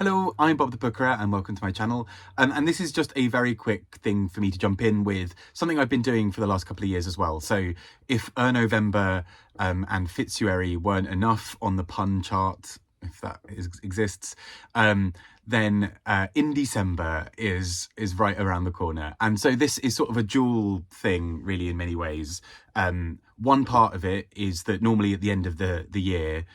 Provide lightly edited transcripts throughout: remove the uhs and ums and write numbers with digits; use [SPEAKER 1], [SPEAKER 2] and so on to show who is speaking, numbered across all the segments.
[SPEAKER 1] Hello, I'm Bob the Booker and welcome to my channel. And this is just a very quick thing for me to jump in with something I've been doing for the last couple of years as well. So if November and Fitzuary weren't enough on the pun chart, if that exists, then Indiecember is right around the corner. And so this is sort of a dual thing really in many ways. One part of it is that normally at the end of the year,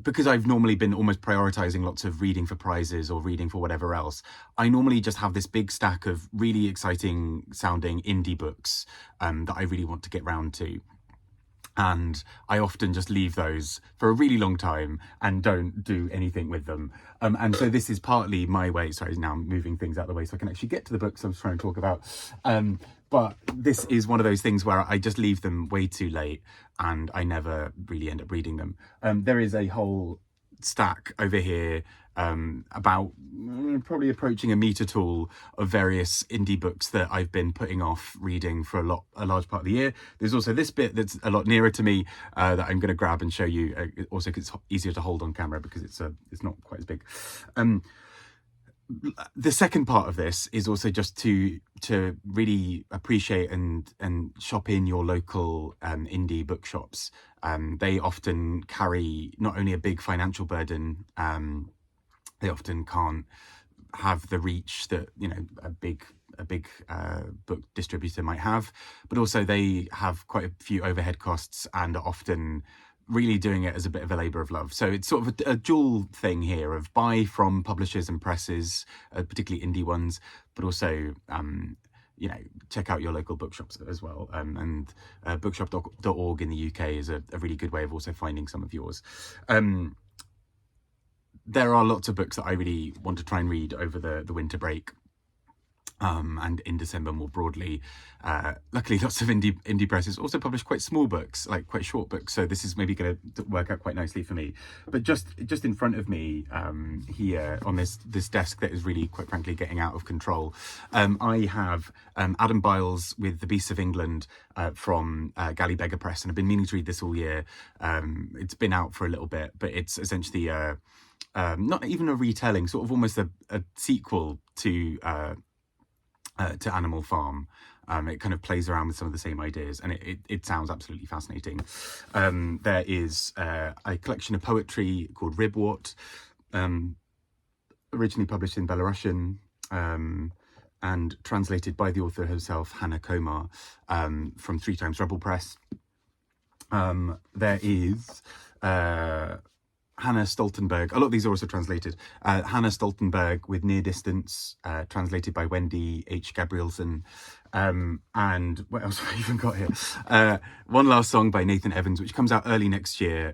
[SPEAKER 1] because I've normally been almost prioritizing lots of reading for prizes or reading for whatever else, I normally just have this big stack of really exciting sounding indie books that I really want to get round to. And I often just leave those for a really long time and don't do anything with them. And so this is partly my way. Sorry, now I'm moving things out of the way so I can actually get to the books I was trying to talk about. But this is one of those things where I just leave them way too late and I never really end up reading them. There is a whole stack over here about probably approaching a metre tall of various indie books that I've been putting off reading for a large part of the year. There's also this bit that's a lot nearer to me that I'm going to grab and show you, also because it's easier to hold on camera because it's not quite as big. The second part of this is also just to really appreciate and shop in your local indie bookshops. They often carry not only a big financial burden, they often can't have the reach that a big book distributor might have, but also they have quite a few overhead costs and are often really doing it as a bit of a labour of love. So it's sort of a dual thing here of buy from publishers and presses, particularly indie ones, but also check out your local bookshops as well. And bookshop.org in the UK is a really good way of also finding some of yours. There are lots of books that I really want to try and read over the winter break. And in December more broadly. Luckily, lots of indie presses also publish quite small books, like quite short books. So this is maybe going to work out quite nicely for me. But just in front of me here on this desk that is really, quite frankly, getting out of control, I have Adam Biles with The Beasts of England from Galley, Beggar Press, and I've been meaning to read this all year. It's been out for a little bit, but it's essentially not even a retelling, sort of almost a sequel to Animal Farm. It kind of plays around with some of the same ideas and it sounds absolutely fascinating. There is a collection of poetry called Ribwort, originally published in Belarusian and translated by the author herself, Hannah Komar, from 3 Times Rebel Press. There is Hannah Stoltenberg. A lot of these are also translated. Hannah Stoltenberg with Near Distance, translated by Wendy H. Gabrielson. And what else have I even got here? One Last Song by Nathan Evans, which comes out early next year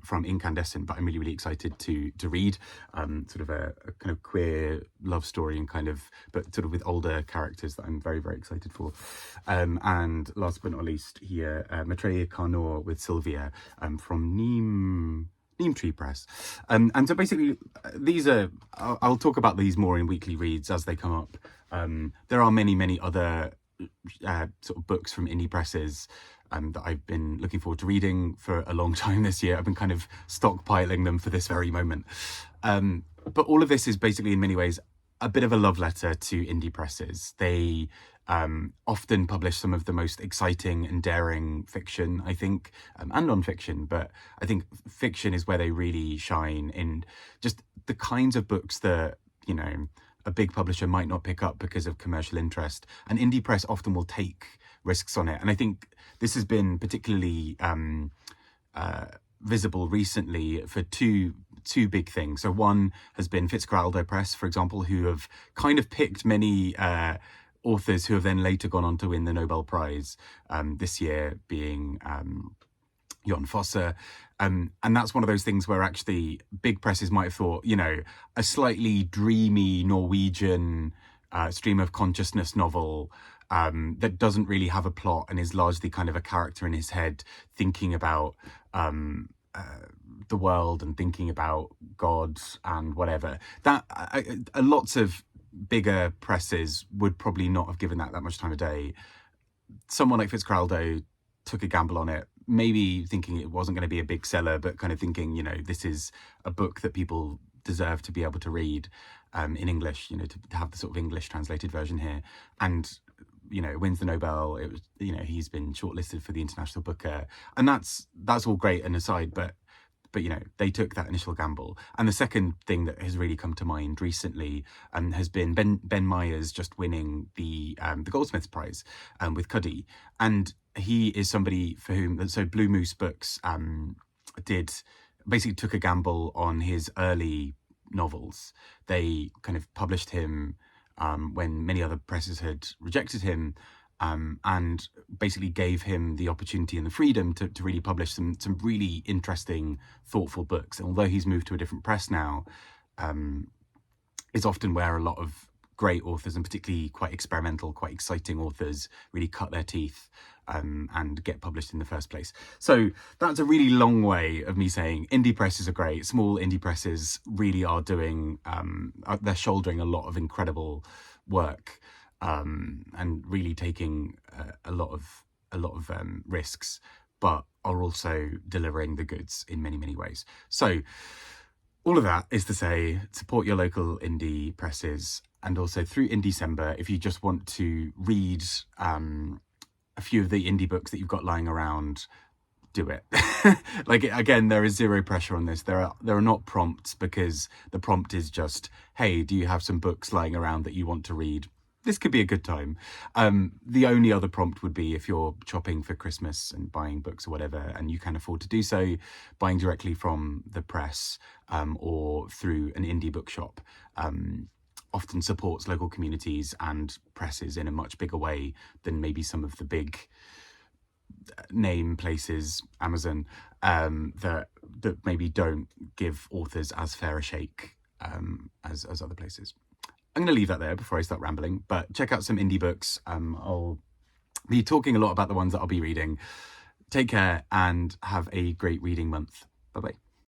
[SPEAKER 1] from Inkandescent, but I'm really, really excited to read. Sort of a kind of queer love story but sort of with older characters that I'm very, very excited for. And last but not least here, Maitreya Karnor with Sylvia from Neem Tree Press. And so basically these are, I'll talk about these more in weekly reads as they come up. There are many other sort of books from indie presses that I've been looking forward to reading for a long time this year. I've been kind of stockpiling them for this very moment. But all of this is basically in many ways a bit of a love letter to indie presses. They often publish some of the most exciting and daring fiction, I think, and non-fiction, but I think fiction is where they really shine in just the kinds of books that, a big publisher might not pick up because of commercial interest. And indie press often will take risks on it. And I think this has been particularly visible recently for two big things. So one has been Fitzcarraldo Press, for example, who have kind of picked many authors who have then later gone on to win the Nobel Prize, this year being Jon Fosse. And that's one of those things where actually big presses might have thought, a slightly dreamy Norwegian stream of consciousness novel that doesn't really have a plot and is largely kind of a character in his head thinking about the world and thinking about God and whatever. That lots of bigger presses would probably not have given that much time of day. Someone like Fitzcarraldo took a gamble on it, maybe thinking it wasn't going to be a big seller, but kind of thinking, this is a book that people deserve to be able to read in English, to have the sort of English translated version here. And wins the Nobel. It was, he's been shortlisted for the International Booker, and that's all great and aside, but they took that initial gamble. And the second thing that has really come to mind recently has been Ben Myers just winning the Goldsmiths Prize with Cuddy, and he is somebody for whom Blue Moose Books basically took a gamble on his early novels. They kind of published him when many other presses had rejected him, and basically gave him the opportunity and the freedom to really publish some really interesting, thoughtful books. And although he's moved to a different press now, is often where a lot of great authors, and particularly quite experimental, quite exciting authors, really cut their teeth and get published in the first place. So that's a really long way of me saying indie presses are great. Small indie presses really are doing, they're shouldering a lot of incredible work, and really taking a lot of risks, but are also delivering the goods in many, many ways. So all of that is to say, support your local indie presses, and also through Indiecember, if you just want to read a few of the indie books that you've got lying around, do it. Like, again, there is zero pressure on this. There are not prompts, because the prompt is just, hey, do you have some books lying around that you want to read? This could be a good time. The only other prompt would be if you're shopping for Christmas and buying books or whatever, and you can afford to do so, buying directly from the press or through an indie bookshop often supports local communities and presses in a much bigger way than maybe some of the big name places, Amazon, that maybe don't give authors as fair a shake as other places. I'm going to leave that there before I start rambling, but check out some indie books. I'll be talking a lot about the ones that I'll be reading. Take care and have a great reading month. Bye-bye.